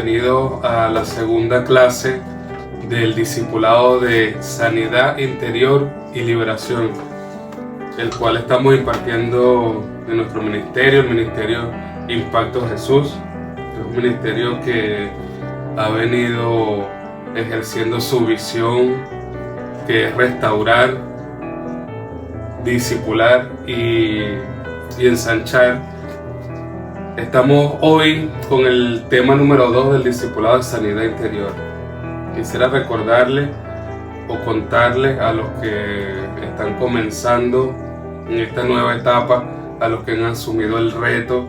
bienvenidos a la segunda clase del discipulado de Sanidad Interior y Liberación, el cual estamos impartiendo en nuestro ministerio, el Ministerio Impacto Jesús. Es un ministerio que ha venido ejerciendo su visión, que es restaurar, discipular y ensanchar. Estamos hoy con el tema número 2 del discipulado de sanidad interior. Quisiera recordarle o contarle a los que están comenzando en esta nueva etapa, a los que han asumido el reto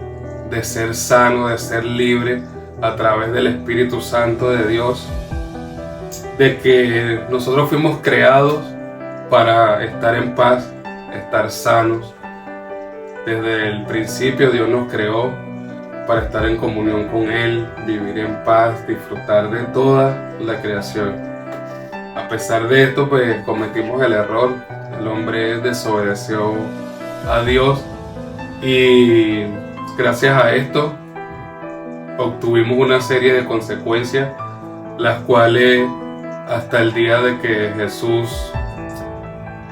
de ser sano, de ser libre a través del Espíritu Santo de Dios, de que nosotros fuimos creados para estar en paz, estar sanos. Desde el principio Dios nos creó para estar en comunión con Él, vivir en paz, disfrutar de toda la creación. A pesar de esto, pues cometimos el error. El hombre desobedeció a Dios y gracias a esto obtuvimos una serie de consecuencias, las cuales hasta el día de que Jesús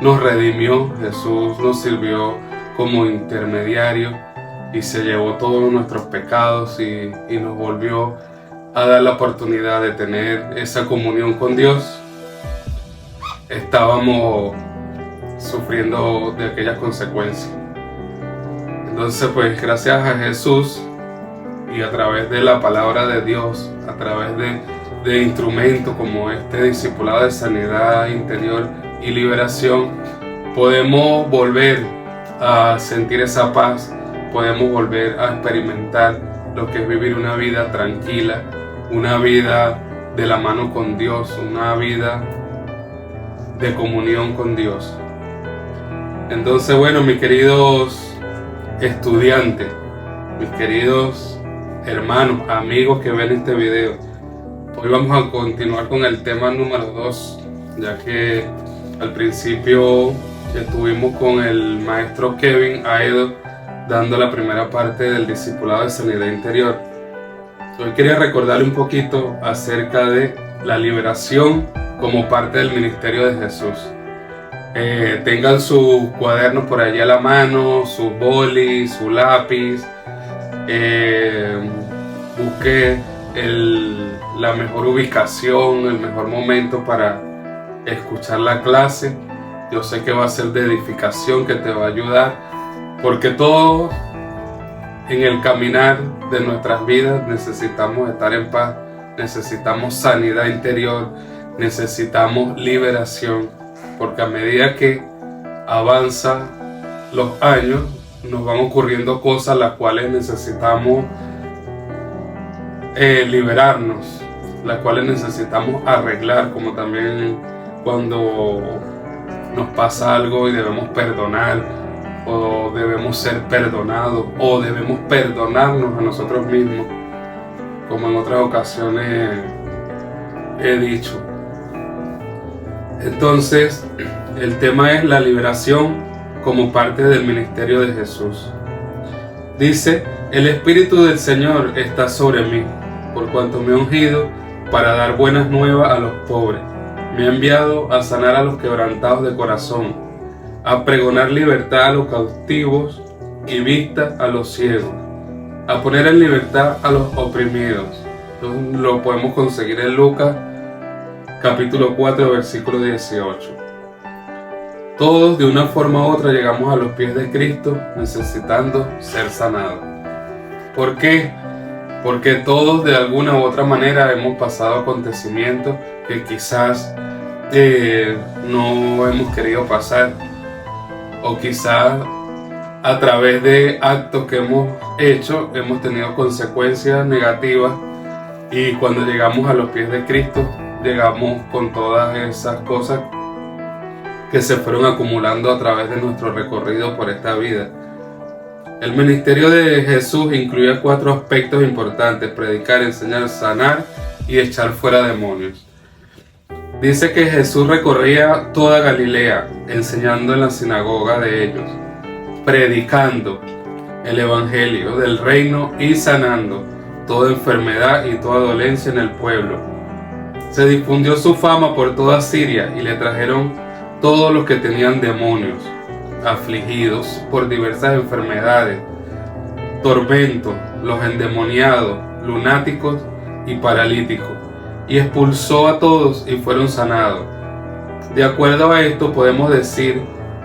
nos redimió, Jesús nos sirvió como intermediario y se llevó todos nuestros pecados y nos volvió a dar la oportunidad de tener esa comunión con Dios. Estábamos sufriendo de aquellas consecuencias. Entonces, pues gracias a Jesús y a través de la palabra de Dios, a través de instrumentos como este discipulado de sanidad interior y liberación, podemos volver a sentir esa paz, podemos volver a experimentar lo que es vivir una vida tranquila, una vida de la mano con Dios, una vida de comunión con Dios. Entonces, bueno, mis queridos estudiantes, mis queridos hermanos, amigos que ven este video, hoy vamos a continuar con el tema número 2, ya que al principio estuvimos con el maestro Kevin Aedo dando la primera parte del discipulado de sanidad interior. Hoy quería recordarle un poquito acerca de la liberación como parte del ministerio de Jesús. Tengan sus cuadernos por allí a la mano, sus bolis, su lápiz. Busque la mejor ubicación, el mejor momento para escuchar la clase. Yo sé que va a ser de edificación, que te va a ayudar, porque todos en el caminar de nuestras vidas necesitamos estar en paz, necesitamos sanidad interior, necesitamos liberación, porque a medida que avanzan los años nos van ocurriendo cosas las cuales necesitamos liberarnos, las cuales necesitamos arreglar, como también cuando nos pasa algo y debemos perdonar, o debemos ser perdonados, o debemos perdonarnos a nosotros mismos, como en otras ocasiones he dicho. Entonces, el tema es la liberación como parte del ministerio de Jesús. Dice: el Espíritu del Señor está sobre mí, por cuanto me ha ungido para dar buenas nuevas a los pobres. Me ha enviado a sanar a los quebrantados de corazón, a pregonar libertad a los cautivos y vista a los ciegos, a poner en libertad a los oprimidos. Entonces, lo podemos conseguir en Lucas capítulo 4 versículo 18. Todos de una forma u otra llegamos a los pies de Cristo necesitando ser sanados. ¿Por qué? Porque todos de alguna u otra manera hemos pasado acontecimientos que quizás no hemos querido pasar, o quizás a través de actos que hemos hecho hemos tenido consecuencias negativas, y cuando llegamos a los pies de Cristo llegamos con todas esas cosas que se fueron acumulando a través de nuestro recorrido por esta vida. El ministerio de Jesús incluye 4 aspectos importantes: predicar, enseñar, sanar y echar fuera demonios. Dice que Jesús recorría toda Galilea, enseñando en la sinagoga de ellos, predicando el evangelio del reino y sanando toda enfermedad y toda dolencia en el pueblo. Se difundió su fama por toda Siria y le trajeron todos los que tenían demonios, afligidos por diversas enfermedades, tormentos, los endemoniados, lunáticos y paralíticos, y expulsó a todos y fueron sanados. De acuerdo a esto podemos decir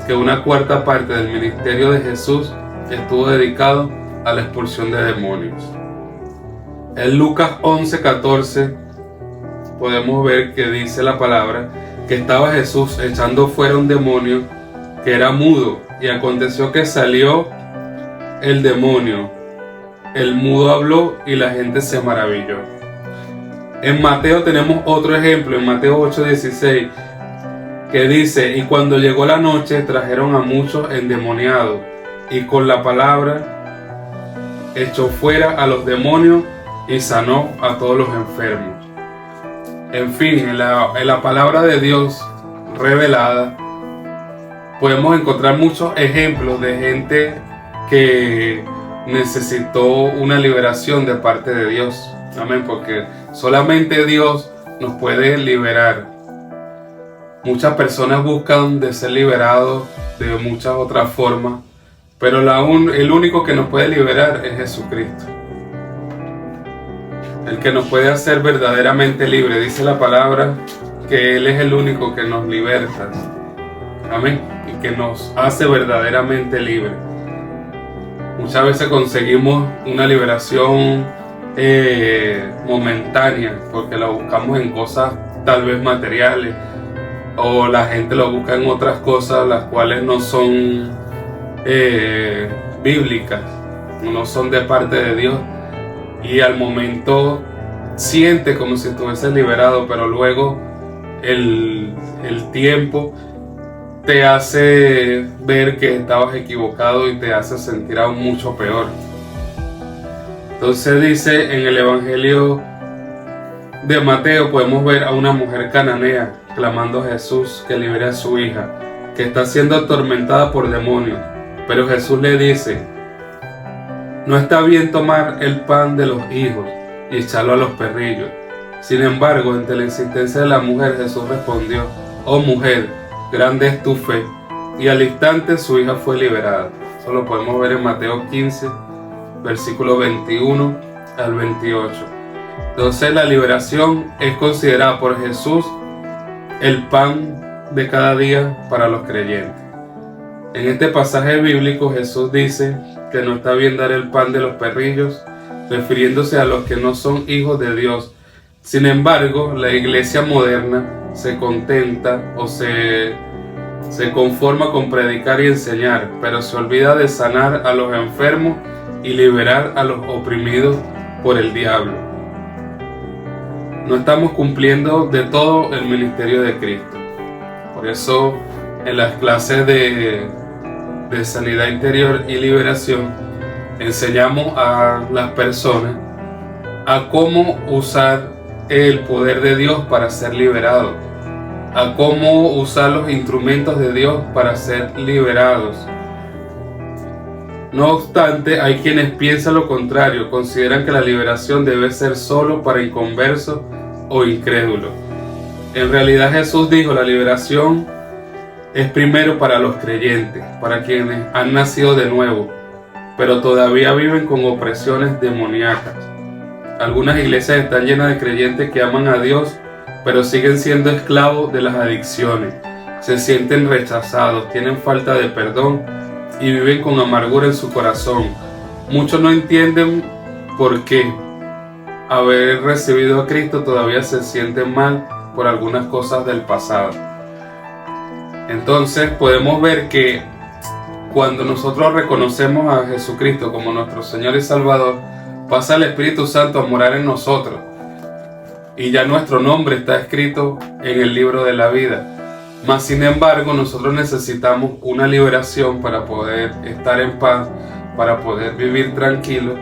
que una cuarta parte del ministerio de Jesús estuvo dedicado a la expulsión de demonios. En Lucas 11:14 podemos ver que dice la palabra que estaba Jesús echando fuera un demonio que era mudo, y aconteció que salió el demonio, el mudo habló y la gente se maravilló. En Mateo tenemos otro ejemplo, en Mateo 8:16, que dice: y cuando llegó la noche trajeron a muchos endemoniados, y con la palabra echó fuera a los demonios y sanó a todos los enfermos. En fin, en la palabra de Dios revelada podemos encontrar muchos ejemplos de gente que necesitó una liberación de parte de Dios. Amén, porque solamente Dios nos puede liberar. Muchas personas buscan de ser liberados de muchas otras formas, pero el único que nos puede liberar es Jesucristo. El que nos puede hacer verdaderamente libre. Dice la palabra que Él es el único que nos liberta. Amén. Y que nos hace verdaderamente libre. Muchas veces conseguimos una liberación momentánea porque la buscamos en cosas tal vez materiales, o la gente lo busca en otras cosas las cuales no son bíblicas, no son de parte de Dios, y al momento siente como si estuviese liberado, pero luego el tiempo te hace ver que estabas equivocado y te hace sentir aún mucho peor. Entonces dice en el Evangelio de Mateo, podemos ver a una mujer cananea clamando a Jesús que libere a su hija, que está siendo atormentada por demonios. Pero Jesús le dice: no está bien tomar el pan de los hijos y echarlo a los perrillos. Sin embargo, ante la insistencia de la mujer, Jesús respondió: oh mujer, grande es tu fe. Y al instante su hija fue liberada. Eso lo podemos ver en Mateo 15, versículo 21 al 28. Entonces la liberación es considerada por Jesús el pan de cada día para los creyentes. En este pasaje bíblico Jesús dice que no está bien dar el pan de los perrillos, refiriéndose a los que no son hijos de Dios. Sin embargo, la iglesia moderna se contenta o se conforma con predicar y enseñar, pero se olvida de sanar a los enfermos y liberar a los oprimidos por el diablo. No estamos cumpliendo de todo el ministerio de Cristo. Por eso en las clases de sanidad interior y liberación enseñamos a las personas a cómo usar el poder de Dios para ser liberados, a cómo usar los instrumentos de Dios para ser liberados. No obstante, hay quienes piensan lo contrario, consideran que la liberación debe ser solo para inconversos o incrédulos. En realidad Jesús dijo: la liberación es primero para los creyentes, para quienes han nacido de nuevo, pero todavía viven con opresiones demoníacas. Algunas iglesias están llenas de creyentes que aman a Dios, pero siguen siendo esclavos de las adicciones. Se sienten rechazados, tienen falta de perdón y viven con amargura en su corazón. Muchos no entienden por qué haber recibido a Cristo todavía se sienten mal por algunas cosas del pasado. Entonces podemos ver que cuando nosotros reconocemos a Jesucristo como nuestro Señor y Salvador, pasa el Espíritu Santo a morar en nosotros y ya nuestro nombre está escrito en el libro de la vida. Mas sin embargo, nosotros necesitamos una liberación para poder estar en paz, para poder vivir tranquilos,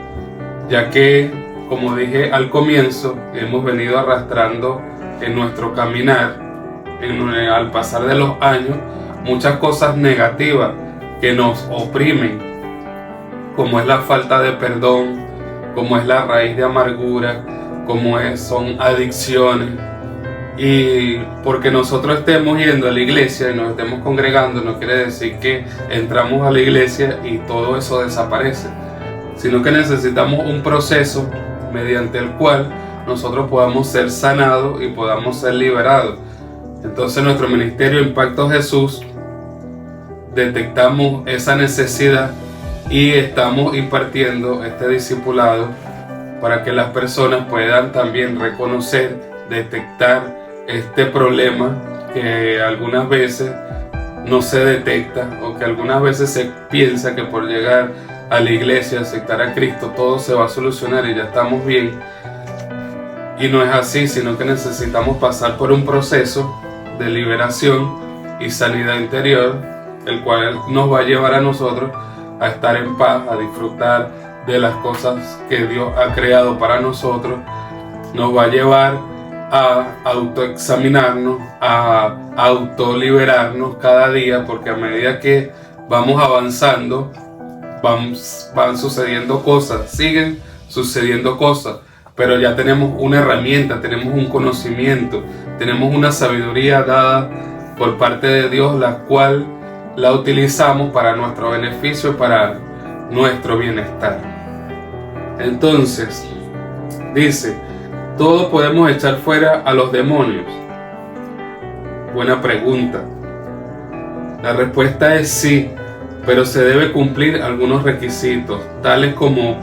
ya que, como dije al comienzo, hemos venido arrastrando en nuestro caminar, al pasar de los años, muchas cosas negativas que nos oprimen, como es la falta de perdón, como es la raíz de amargura, son adicciones. Y porque nosotros estemos yendo a la iglesia y nos estemos congregando no quiere decir que entramos a la iglesia y todo eso desaparece, sino que necesitamos un proceso mediante el cual nosotros podamos ser sanados y podamos ser liberados. Entonces nuestro ministerio Impacto Jesús detectamos esa necesidad y estamos impartiendo este discipulado para que las personas puedan también reconocer, detectar este problema que algunas veces no se detecta, o que algunas veces se piensa que por llegar a la iglesia, aceptar a Cristo, todo se va a solucionar y ya estamos bien. Y no es así, sino que necesitamos pasar por un proceso de liberación y sanidad interior, el cual nos va a llevar a nosotros a estar en paz, a disfrutar de las cosas que Dios ha creado para nosotros. Nos va a llevar a autoexaminarnos, a autoliberarnos cada día, porque a medida que vamos avanzando, van sucediendo cosas, siguen sucediendo cosas, pero ya tenemos una herramienta, tenemos un conocimiento, tenemos una sabiduría dada por parte de Dios, la cual la utilizamos para nuestro beneficio, para nuestro bienestar. Entonces, dice, ¿todos podemos echar fuera a los demonios? Buena pregunta. La respuesta es sí, pero se debe cumplir algunos requisitos, tales como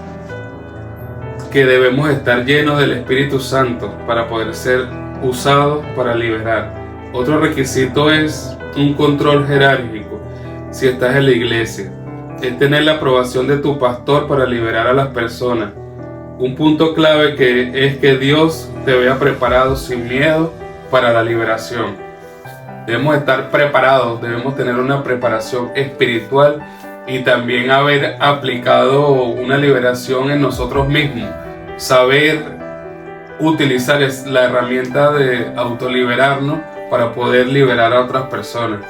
que debemos estar llenos del Espíritu Santo para poder ser usados para liberar. Otro requisito es un control jerárquico. Si estás en la iglesia, es tener la aprobación de tu pastor para liberar a las personas. Un punto clave es que Dios te vea preparado sin miedo para la liberación. Debemos estar preparados, debemos tener una preparación espiritual y también haber aplicado una liberación en nosotros mismos. Saber utilizar la herramienta de autoliberarnos para poder liberar a otras personas.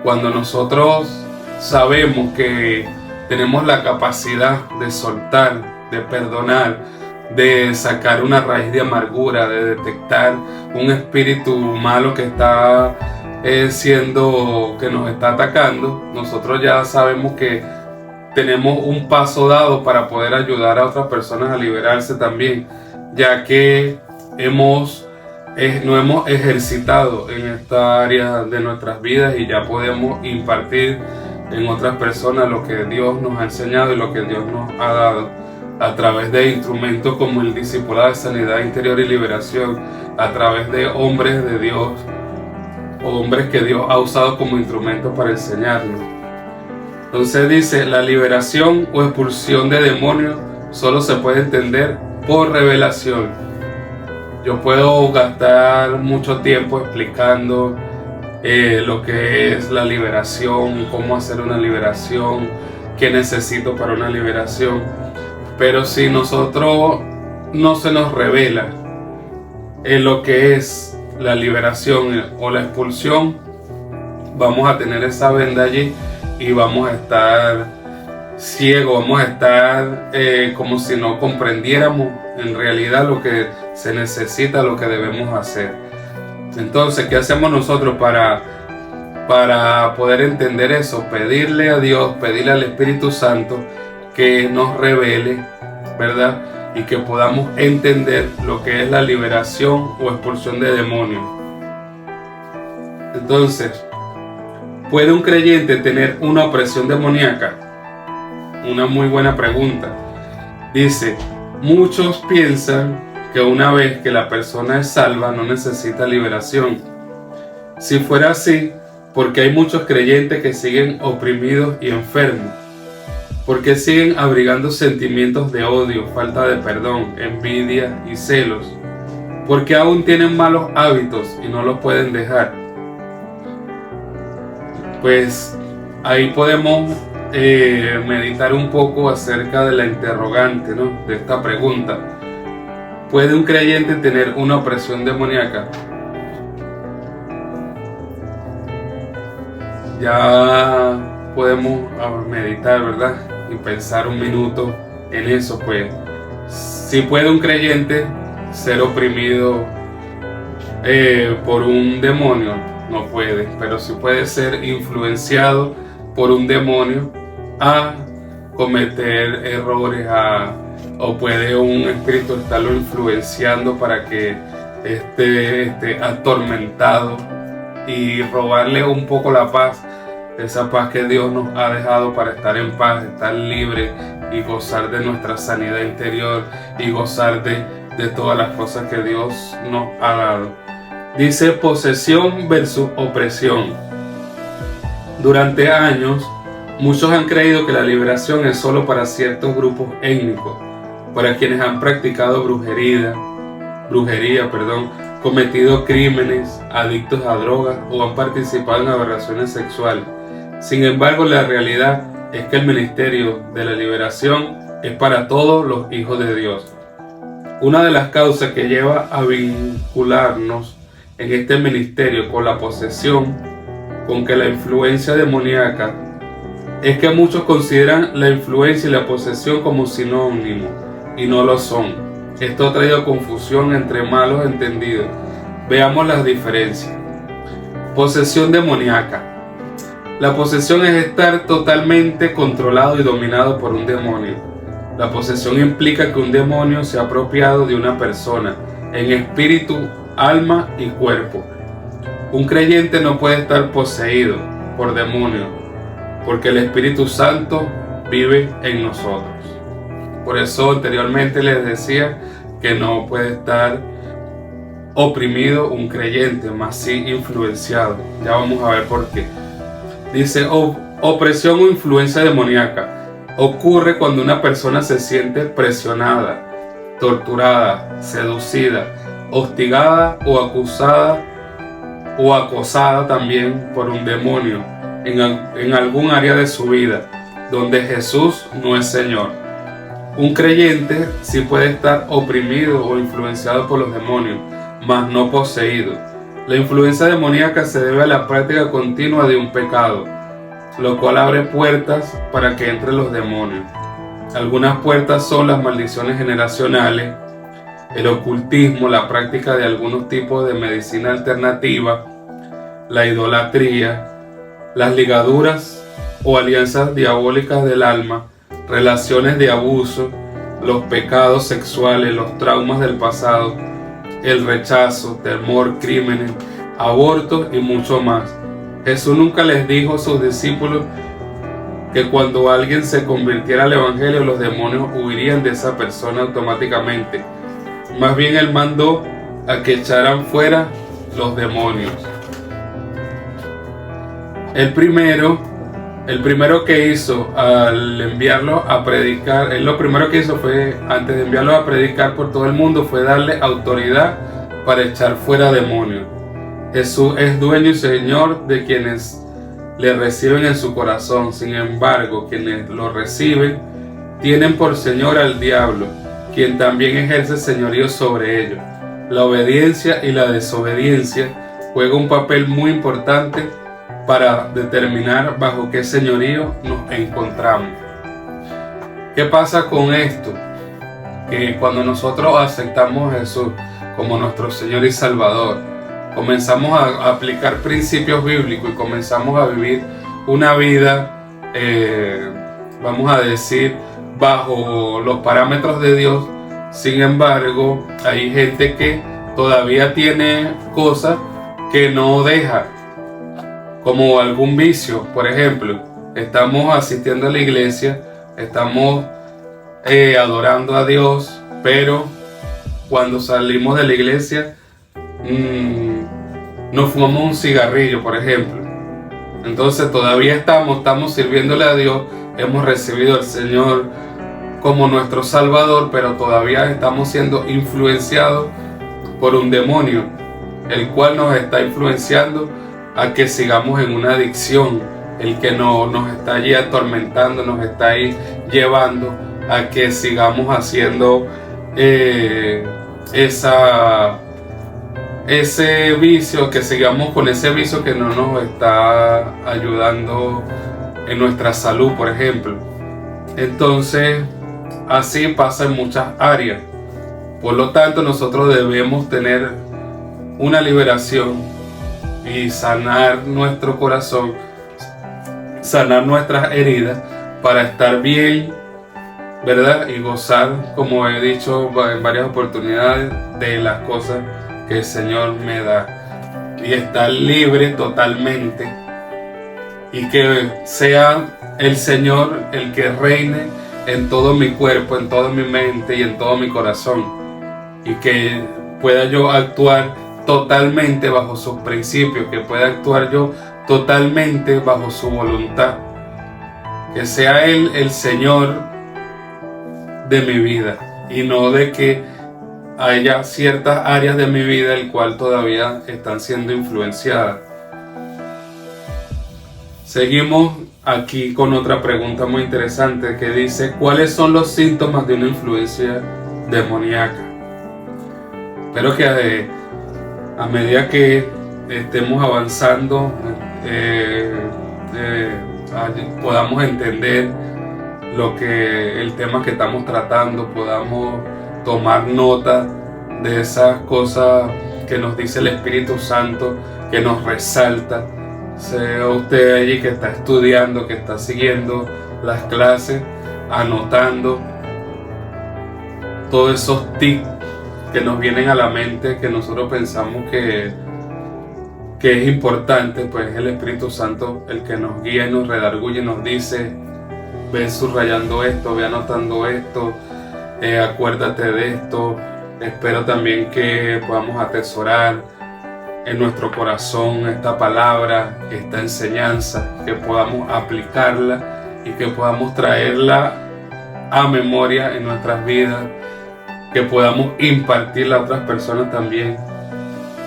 Cuando nosotros sabemos que tenemos la capacidad de soltar, de perdonar, de sacar una raíz de amargura, de detectar un espíritu malo que está que nos está atacando, nosotros ya sabemos que tenemos un paso dado para poder ayudar a otras personas a liberarse también, ya que nos hemos ejercitado en esta área de nuestras vidas y ya podemos impartir en otras personas lo que Dios nos ha enseñado y lo que Dios nos ha dado, a través de instrumentos como el discipulado de sanidad interior y liberación, a través de hombres de Dios, hombres que Dios ha usado como instrumentos para enseñarnos. Entonces dice, la liberación o expulsión de demonios solo se puede entender por revelación. Yo puedo gastar mucho tiempo explicando lo que es la liberación, cómo hacer una liberación, qué necesito para una liberación. Pero si nosotros no se nos revela en lo que es la liberación o la expulsión, vamos a tener esa venda allí y vamos a estar ciegos, vamos a estar como si no comprendiéramos en realidad lo que se necesita, lo que debemos hacer. Entonces, ¿qué hacemos nosotros para poder entender eso? Pedirle a Dios, pedirle al Espíritu Santo que nos revele, ¿verdad? Y que podamos entender lo que es la liberación o expulsión de demonios. Entonces, ¿puede un creyente tener una opresión demoníaca? Una muy buena pregunta. Dice, muchos piensan que una vez que la persona es salva no necesita liberación. Si fuera así, ¿por qué hay muchos creyentes que siguen oprimidos y enfermos? ¿Por qué siguen abrigando sentimientos de odio, falta de perdón, envidia y celos? ¿Por qué aún tienen malos hábitos y no los pueden dejar? Pues ahí podemos meditar un poco acerca de la interrogante, ¿no? De esta pregunta. ¿Puede un creyente tener una opresión demoníaca? Ya podemos meditar, ¿verdad? Y pensar un minuto en eso, pues Si puede un creyente ser oprimido por un demonio, no puede, pero sí puede ser influenciado por un demonio a cometer errores, o puede un espíritu estarlo influenciando para que esté atormentado y robarle un poco la paz, esa paz que Dios nos ha dejado para estar en paz, estar libre y gozar de nuestra sanidad interior y gozar de todas las cosas que Dios nos ha dado. Dice posesión versus opresión. Durante años, muchos han creído que la liberación es solo para ciertos grupos étnicos, para quienes han practicado brujería, cometido crímenes, adictos a drogas o han participado en aberraciones sexuales. Sin embargo, la realidad es que el ministerio de la liberación es para todos los hijos de Dios. Una de las causas que lleva a vincularnos en este ministerio con la posesión, con que la influencia demoníaca, es que muchos consideran la influencia y la posesión como sinónimos y no lo son. Esto ha traído confusión entre malos entendidos. Veamos las diferencias. Posesión demoníaca. La posesión es estar totalmente controlado y dominado por un demonio. La posesión implica que un demonio se ha apropiado de una persona en espíritu, alma y cuerpo. Un creyente no puede estar poseído por demonios, porque el Espíritu Santo vive en nosotros. Por eso anteriormente les decía que no puede estar oprimido un creyente, más sí influenciado. Ya vamos a ver por qué. Dice opresión o influencia demoníaca. Ocurre cuando una persona se siente presionada, torturada, seducida, hostigada o acusada o acosada también por un demonio en algún área de su vida donde Jesús no es Señor. Un creyente sí puede estar oprimido o influenciado por los demonios, mas no poseído. La influencia demoníaca se debe a la práctica continua de un pecado, lo cual abre puertas para que entren los demonios. Algunas puertas son las maldiciones generacionales, el ocultismo, la práctica de algunos tipos de medicina alternativa, la idolatría, las ligaduras o alianzas diabólicas del alma, relaciones de abuso, los pecados sexuales, los traumas del pasado, el rechazo, temor, crímenes, abortos y mucho más. Jesús nunca les dijo a sus discípulos que cuando alguien se convirtiera al Evangelio, los demonios huirían de esa persona automáticamente. Más bien Él mandó a que echaran fuera los demonios. El primero que hizo al enviarlo a predicar, lo primero que hizo fue, antes de enviarlo a predicar por todo el mundo, fue darle autoridad para echar fuera demonios. Jesús es dueño y señor de quienes le reciben en su corazón. Sin embargo, quienes lo reciben tienen por señor al diablo, quien también ejerce señorío sobre ellos. La obediencia y la desobediencia juegan un papel muy importante para determinar bajo qué señorío nos encontramos. ¿Qué pasa con esto? Que cuando nosotros aceptamos a Jesús como nuestro Señor y Salvador, comenzamos a aplicar principios bíblicos y comenzamos a vivir una vida, vamos a decir, bajo los parámetros de Dios. Sin embargo, hay gente que todavía tiene cosas que no deja, como algún vicio. Por ejemplo, estamos asistiendo a la iglesia, estamos adorando a Dios, pero cuando salimos de la iglesia nos fumamos un cigarrillo, por ejemplo. Entonces todavía estamos sirviéndole a Dios, hemos recibido al Señor como nuestro Salvador, pero todavía estamos siendo influenciados por un demonio, el cual nos está influenciando a que sigamos en una adicción, el que nos está allí atormentando, nos está ahí llevando a que sigamos haciendo ese vicio, que sigamos con ese vicio que no nos está ayudando en nuestra salud, por ejemplo. Entonces así pasa en muchas áreas. Por lo tanto, nosotros debemos tener una liberación y sanar nuestro corazón, sanar nuestras heridas para estar bien, ¿verdad? Y gozar, como he dicho en varias oportunidades, de las cosas que el Señor me da. Y estar libre totalmente. Y que sea el Señor el que reine en todo mi cuerpo, en toda mi mente y en todo mi corazón. Y que pueda yo actuar totalmente bajo sus principios, que pueda actuar yo totalmente bajo su voluntad. Que sea Él el Señor de mi vida y no de que haya ciertas áreas de mi vida el cual todavía están siendo influenciadas. Seguimos aquí con otra pregunta muy interesante que dice: ¿cuáles son los síntomas de una influencia demoníaca? Espero que a medida que estemos avanzando podamos entender el tema que estamos tratando, podamos tomar nota de esas cosas que nos dice el Espíritu Santo, que nos resalta. Sea usted allí que está estudiando, que está siguiendo las clases, anotando todos esos tips que nos vienen a la mente, que nosotros pensamos que es importante, pues es el Espíritu Santo el que nos guía y nos redarguye y nos dice: ve subrayando esto, ve anotando esto, acuérdate de esto. Espero también que podamos atesorar en nuestro corazón esta palabra, esta enseñanza, que podamos aplicarla y que podamos traerla a memoria en nuestras vidas, que podamos impartirla a otras personas también,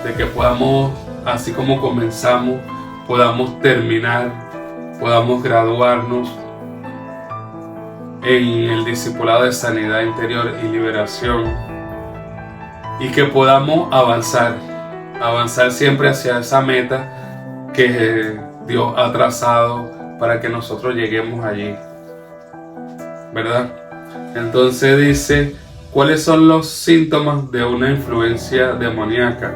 de que podamos, así como comenzamos, podamos terminar, podamos graduarnos en el discipulado de sanidad interior y liberación, y que podamos avanzar siempre hacia esa meta que Dios ha trazado para que nosotros lleguemos allí, ¿verdad? Entonces dice: ¿cuáles son los síntomas de una influencia demoníaca?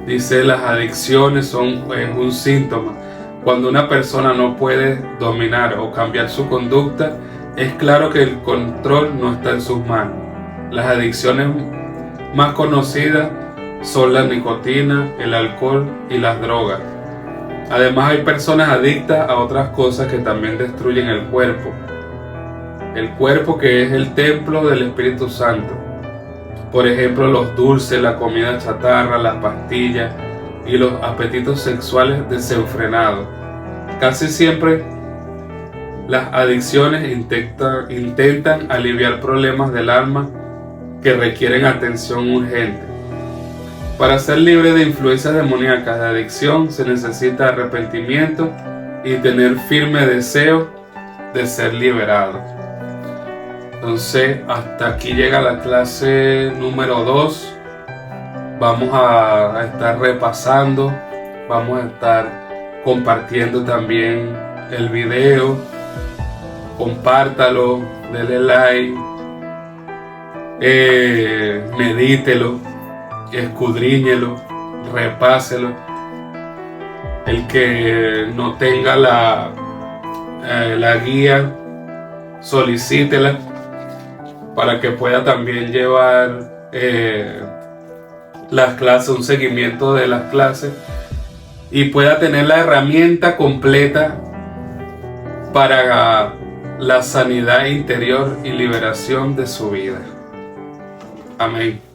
Dice: las adicciones son un síntoma. Cuando una persona no puede dominar o cambiar su conducta, es claro que el control no está en sus manos. Las adicciones más conocidas son la nicotina, el alcohol y las drogas. Además, hay personas adictas a otras cosas que también destruyen el cuerpo. El cuerpo, que es el templo del Espíritu Santo. Por ejemplo, los dulces, la comida chatarra, las pastillas y los apetitos sexuales desenfrenados. Casi siempre las adicciones intentan aliviar problemas del alma que requieren atención urgente. Para ser libre de influencias demoníacas de adicción se necesita arrepentimiento y tener firme deseo de ser liberado. Entonces, hasta aquí llega la clase número 2. Vamos a estar repasando, vamos a estar compartiendo también el video. Compártalo, dele like, medítelo, escudriñelo, repáselo. El que no tenga la guía, solicítela para que pueda también llevar las clases, un seguimiento de las clases, y pueda tener la herramienta completa para la sanidad interior y liberación de su vida. Amén.